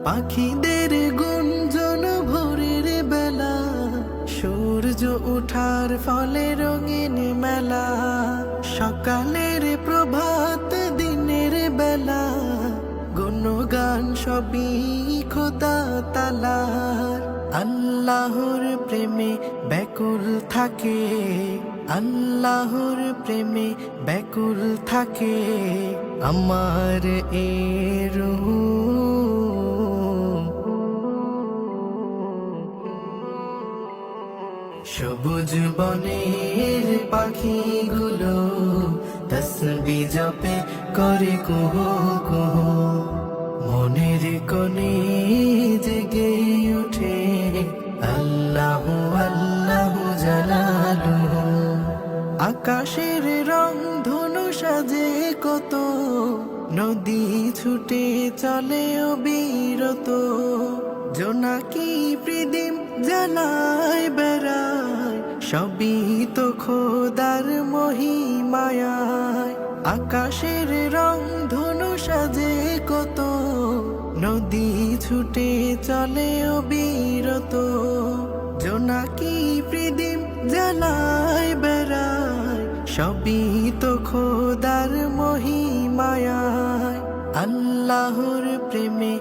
পাখিদের গুঞ্জন ভোরের বেলা, সূর্য ওঠার ফলে রঙিন মেলা, সকালের প্রভাত দিনের বেলা, গুণগান সবই খোদা তালার। আল্লাহর প্রেমে ব্যাকুল থাকে, আল্লাহর প্রেমে ব্যাকুল থাকে আমার এ রূহ। সবুজ বনের পাখিগুলো তসবিহ জপে করে কুহু কুহু, মনের কোণে জেগে ওঠে আল্লাহু আল্লাহু জালালুহু। আকাশের রং ধনু সাজে কত, নদী ছুটে চলে অবিরত, জোনাকি প্রদীপ জ্বালায় বেড়ায়, সবই তো খোদার মহিমায়। আকাশের রং ধনু সাজে কত, নদী ছুটে চলে অবিরত, জোনাকি প্রদীপ জ্বালায় বেড়ায়, সবই তো খোদার মহিমায়। আল্লাহর প্রেমে